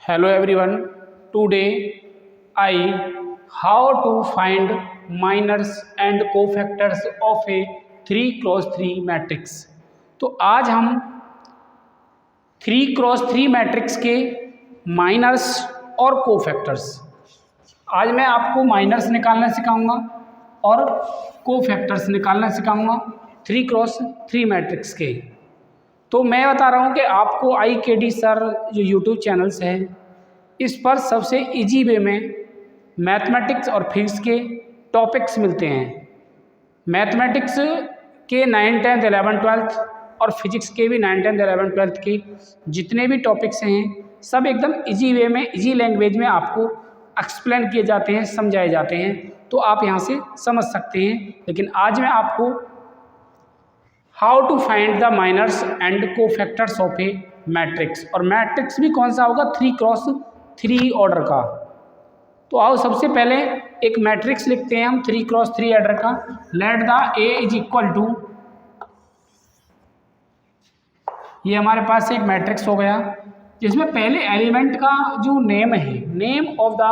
Hello everyone. Today I how to find minors and cofactors of a 3x3 matrix. तो आज हम 3x3 matrix के miners और cofactors, आज मैं आपको माइनर्स निकालना सिखाऊंगा और कोफैक्टर्स निकालना सिखाऊंगा 3x3 मैट्रिक्स के। तो मैं बता रहा हूँ कि आपको IKD सर जो यूट्यूब चैनल्स है इस पर सबसे इजी वे में मैथमेटिक्स और फिजिक्स के टॉपिक्स मिलते हैं। मैथमेटिक्स के 9, 10, 11, 12 और फिजिक्स के भी 9, 10, 11, 12 के जितने भी टॉपिक्स हैं सब एकदम इजी वे में, इजी लैंग्वेज में आपको एक्सप्लेन किए जाते हैं, समझाए जाते हैं, तो आप यहाँ से समझ सकते हैं। लेकिन आज मैं आपको how to find the minors and cofactors of a matrix, और मैट्रिक्स भी कौन सा होगा 3x3 ऑर्डर का। तो आओ सबसे पहले एक मैट्रिक्स लिखते हैं हम 3x3 ऑर्डर का। Let the A is equal to, ये हमारे पास एक मैट्रिक्स हो गया जिसमें पहले एलिमेंट का जो नेम है, name of the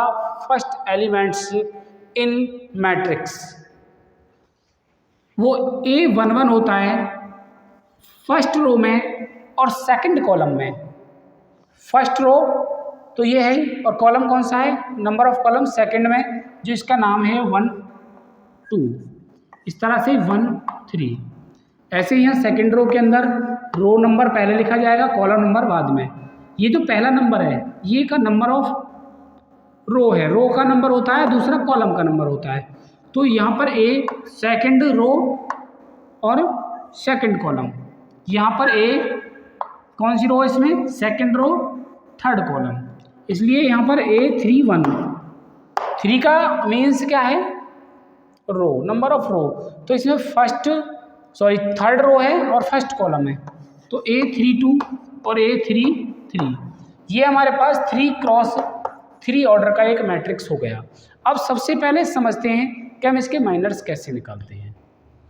first elements in matrix, वो A11 होता है फर्स्ट रो में और सेकंड कॉलम में। फर्स्ट रो तो ये है और कॉलम कौन सा है, नंबर ऑफ कॉलम सेकंड में, जो इसका नाम है 1, 2, इस तरह से 1, 3। ऐसे ही यहाँ सेकंड रो के अंदर रो नंबर पहले लिखा जाएगा, कॉलम नंबर बाद में। ये जो पहला नंबर है ये का नंबर ऑफ रो है, रो का नंबर होता है, दूसरा कॉलम का नंबर होता है। तो यहाँ पर ए सेकंड रो और सेकंड कॉलम, यहाँ पर ए कौन सी रो है इसमें, सेकंड रो थर्ड कॉलम, इसलिए यहाँ पर A31। 3 का मीन्स क्या है, रो, नंबर ऑफ रो। तो इसमें थर्ड रो है और फर्स्ट कॉलम है, तो A32 और A33, ये हमारे पास 3x3 ऑर्डर का एक मैट्रिक्स हो गया। अब सबसे पहले समझते हैं कि हम इसके माइनर्स कैसे निकालते हैं।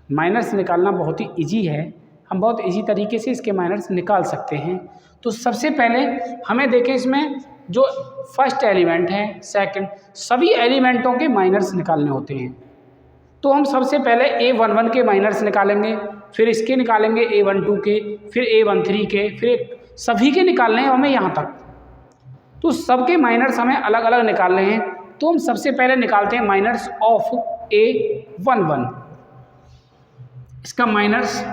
माइनर्स निकालना बहुत ही इजी है, हम बहुत इजी तरीके से इसके माइनर्स निकाल सकते हैं। तो सबसे पहले हमें देखें इसमें जो फर्स्ट एलिमेंट है, सेकंड, सभी एलिमेंटों के माइनर्स निकालने होते हैं। तो हम सबसे पहले A11 के माइनर्स निकालेंगे, फिर इसके निकालेंगे A12 के, फिर A13 के, फिर सभी के निकालने हैं हमें यहाँ तक। तो सबके माइनर्स हमें अलग अलग निकालने हैं। तो हम सबसे पहले निकालते हैं माइनर्स ऑफ A11। इसका माइनर्स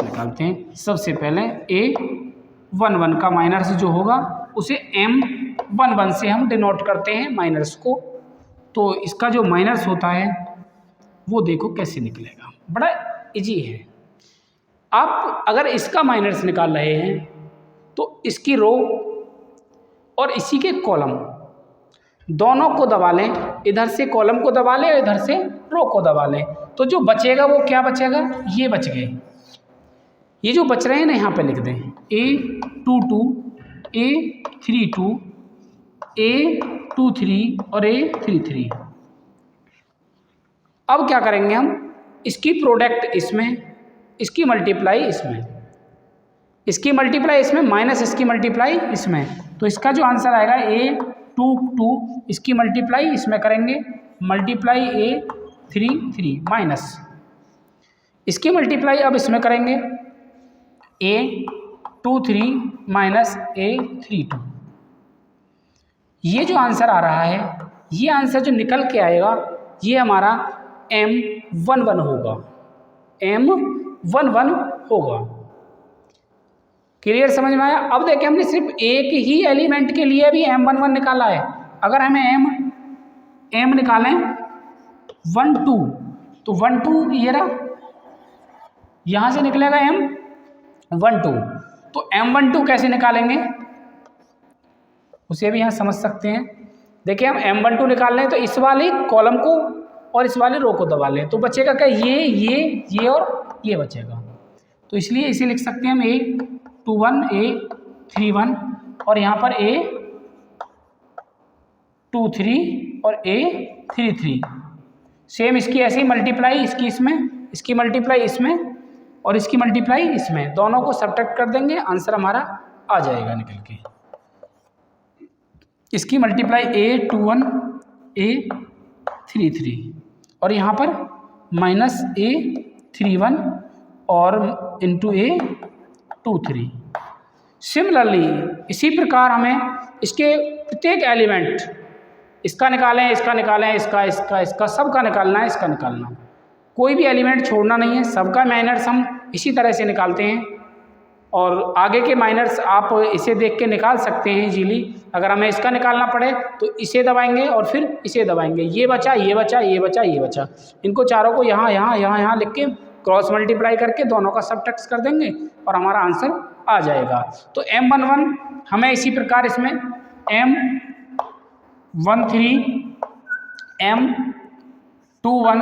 निकालते हैं। सबसे पहले A11 का माइनर्स जो होगा उसे M11 से हम डिनोट करते हैं माइनर्स को। तो इसका जो माइनर्स होता है वो देखो कैसे निकलेगा, बड़ा इजी है। आप अगर इसका माइनर्स निकाल रहे हैं तो इसकी रो और इसी के कॉलम दोनों को दबा लें, इधर से कॉलम को दबा लें और इधर से रो को दबा लें। तो जो बचेगा वो क्या बचेगा, ये बच गए, ये जो बच रहे हैं ना यहाँ पे लिख दें A22, A32, A23 और A33। अब क्या करेंगे हम, इसकी प्रोडक्ट इसमें, इसकी मल्टीप्लाई इसमें, इसकी मल्टीप्लाई इसमें, माइनस इसकी मल्टीप्लाई इसमें। तो इसका जो आंसर आएगा A22, इसकी मल्टीप्लाई इसमें करेंगे, मल्टीप्लाई A33 माइनस इसकी मल्टीप्लाई अब इसमें करेंगे A23 माइनस A32। ये जो आंसर आ रहा है, ये आंसर जो निकल के आएगा ये हमारा M11 होगा, M11 होगा। क्लियर, समझ में आया। अब देखिए हमने सिर्फ एक ही एलिमेंट के लिए भी M11 निकाला है। अगर हमें M निकालें 1, 2, तो 1, 2 ये रहा, यहाँ से निकलेगा M12। तो M12 कैसे निकालेंगे उसे भी यहाँ समझ सकते हैं। देखिए हम M12 निकाल लें तो इस वाले कॉलम को और इस वाले रो को दबा लें, तो बचेगा क्या, ये और ये बचेगा। तो इसलिए इसे लिख सकते हैं हम A21, A31 और यहाँ पर A23 और A33। सेम इसकी ऐसे ही मल्टीप्लाई, इसकी इसमें, इसकी मल्टीप्लाई इसमें और इसकी मल्टीप्लाई इसमें, दोनों को सब्ट्रैक्ट कर देंगे, आंसर हमारा आ जाएगा निकल के। इसकी मल्टीप्लाई A21 A33 और यहाँ पर माइनस A31 और इंटू A23। सिमिलरली इसी प्रकार हमें इसके प्रत्येक एलिमेंट इसका निकालें, इसका निकालें, इसका इसका इसका सबका निकालना है, इसका निकालना, कोई भी एलिमेंट छोड़ना नहीं है, सबका माइनर्स हम इसी तरह से निकालते हैं। और आगे के माइनर्स आप इसे देख के निकाल सकते हैं इजीली। अगर हमें इसका निकालना पड़े तो इसे दबाएंगे और फिर इसे दबाएंगे, ये बचा, ये बचा, ये बचा, ये बचा, इनको चारों को यहाँ यहाँ यहाँ यहाँ लिख के क्रॉस मल्टीप्लाई करके दोनों का सबट्रैक्ट कर देंगे और हमारा आंसर आ जाएगा। तो M11 हमें इसी प्रकार इसमें M13 M21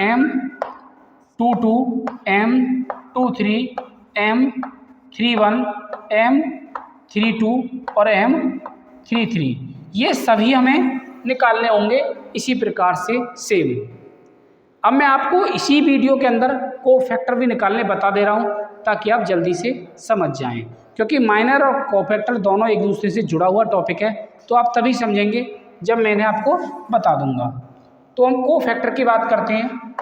M22 M23 M31 M32 और M33 ये सभी हमें निकालने होंगे इसी प्रकार से सेम। अब मैं आपको इसी वीडियो के अंदर कोफैक्टर भी निकालने बता दे रहा हूँ ताकि आप जल्दी से समझ जाएं, क्योंकि माइनर और कोफैक्टर दोनों एक दूसरे से जुड़ा हुआ टॉपिक है, तो आप तभी समझेंगे जब मैंने आपको बता दूंगा। तो हम कोफैक्टर की बात करते हैं।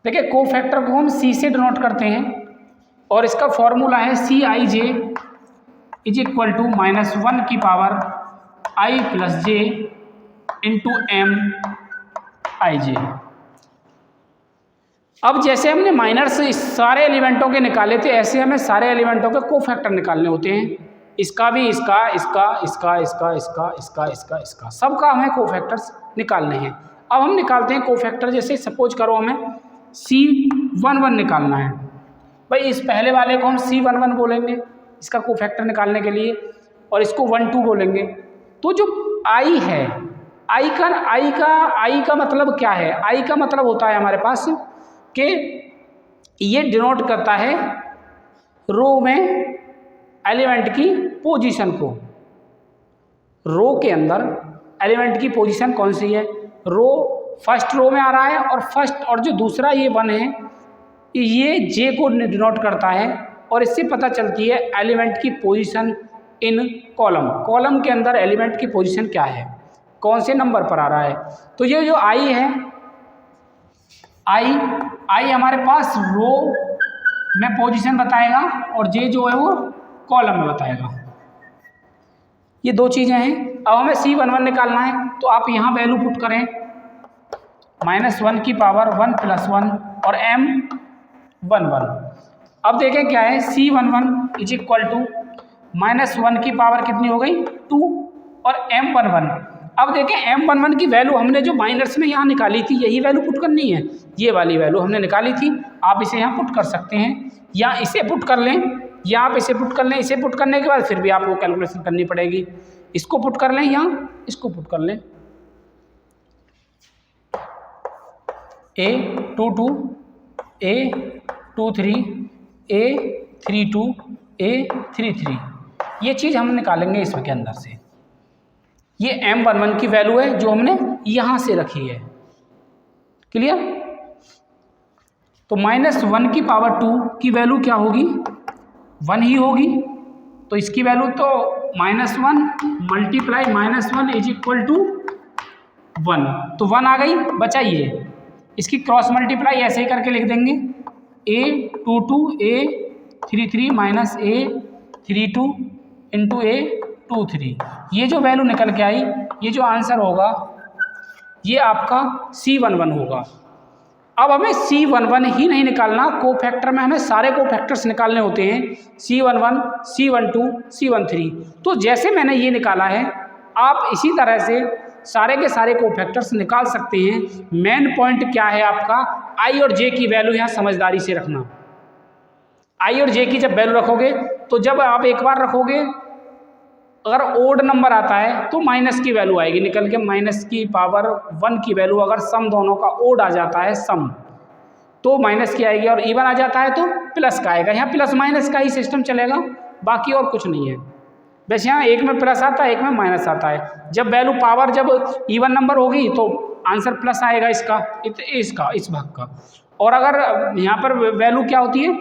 देखिए कोफैक्टर को हम C से डिनोट करते हैं और इसका फॉर्मूला है CIJ इज इक्वल टू -1 की power I plus J into MIJ। अब जैसे हमने माइनर्स इस सारे एलिमेंटों के निकाले थे, ऐसे हमें सारे एलिमेंटों के कोफैक्टर निकालने होते हैं। इसका भी, इसका, इसका, इसका, इसका, इसका, इसका, इसका, इसका, सबका हमें कोफैक्टर्स निकालने हैं। अब हम निकालते हैं कोफैक्टर। जैसे सपोज करो हमें C11 निकालना है, भाई इस पहले वाले को हम C11 बोलेंगे इसका कोफैक्टर निकालने के लिए, और इसको 1 2 बोलेंगे। तो जो I है, I का मतलब क्या है? I का मतलब होता है हमारे पास कि ये डिनोट करता है रो में एलिमेंट की पोजीशन को। रो के अंदर एलिमेंट की पोजीशन कौन सी है? रो फर्स्ट रो में आ रहा है और फर्स्ट, और जो दूसरा ये 1 है ये J को डिनोट करता है, और इससे पता चलती है एलिमेंट की पोजीशन इन कॉलम। कॉलम के अंदर एलिमेंट की पोजीशन क्या है, कौन से नंबर पर आ रहा है। तो ये जो I है, I हमारे पास रो में पोजीशन बताएगा और J जो है वो कॉलम में बताएगा। ये दो चीज़ें हैं। अब हमें C11 निकालना है, तो आप यहाँ वैल्यू पुट करें -1 की पावर 1 + 1 और M11। अब देखें क्या है, C11 इज इक्वल टू -1 की पावर कितनी हो गई 2 और M11। अब देखें M11 की वैल्यू हमने जो माइनर्स में यहाँ निकाली थी यही वैल्यू पुट करनी है, ये वाली वैल्यू हमने निकाली थी। आप इसे यहाँ पुट कर सकते हैं या इसे पुट कर लें, या आप इसे पुट कर लें। इसे पुट करने के बाद फिर भी आपको कैलकुलेशन करनी पड़ेगी। इसको पुट कर लें या इसको पुट कर लें। A22 A23 A32 A33 ये चीज़ हम निकालेंगे इसके अंदर से। ये M11 की वैल्यू है जो हमने यहाँ से रखी है। क्लियर? तो -1 की पावर 2 की वैल्यू क्या होगी? 1 ही होगी। तो इसकी वैल्यू तो -1 मल्टीप्लाई -1 इज इक्वल टू 1। तो 1 आ गई, बचा ये। इसकी क्रॉस मल्टीप्लाई ऐसे ही करके लिख देंगे A22 A33 minus A32 into A23। ये जो वैल्यू निकल के आई, ये जो आंसर होगा ये आपका C11 होगा। अब हमें C11 ही नहीं निकालना, कोफैक्टर में हमें सारे कोफैक्टर्स निकालने होते हैं, C11 C12 C13। तो जैसे मैंने ये निकाला है आप इसी तरह से सारे के सारे कोफैक्टर्स निकाल सकते हैं। मेन पॉइंट क्या है आपका, I और J की वैल्यू यहाँ समझदारी से रखना। I और J की जब वैल्यू रखोगे तो जब आप एक बार रखोगे, अगर ओड नंबर आता है तो माइनस की वैल्यू आएगी निकल के, माइनस की पावर 1 की वैल्यू। अगर सम दोनों का ओड आ जाता है सम तो माइनस की आएगी, और इवन आ जाता है तो प्लस का आएगा। यहाँ प्लस माइनस का ही सिस्टम चलेगा, बाकी और कुछ नहीं है। वैसे यहाँ एक में प्लस आता है, एक में माइनस आता है। जब वैल्यू पावर जब इवन नंबर होगी तो आंसर प्लस आएगा इसका इस भाग का। और अगर यहाँ पर वैल्यू क्या होती है,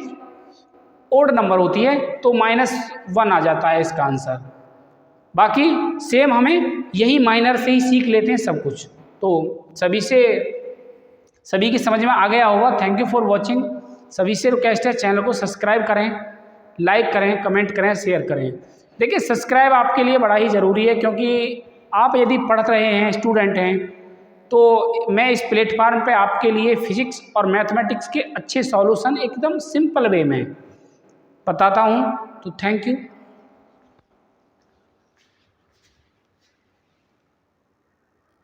ओड नंबर होती है तो -1 आ जाता है इसका आंसर। बाकी सेम हमें यही माइनर से ही सीख लेते हैं सब कुछ। तो सभी की समझ में आ गया होगा। Thank you for watching. सभी से रिक्वेस्ट है चैनल को सब्सक्राइब करें, लाइक करें, कमेंट करें, शेयर करें। देखिए सब्सक्राइब आपके लिए बड़ा ही ज़रूरी है, क्योंकि आप यदि पढ़ रहे हैं, स्टूडेंट हैं, तो मैं इस प्लेटफार्म पे आपके लिए फिजिक्स और मैथमेटिक्स के अच्छे सॉल्यूशन एकदम सिंपल वे में बताता हूँ। तो थैंक यू।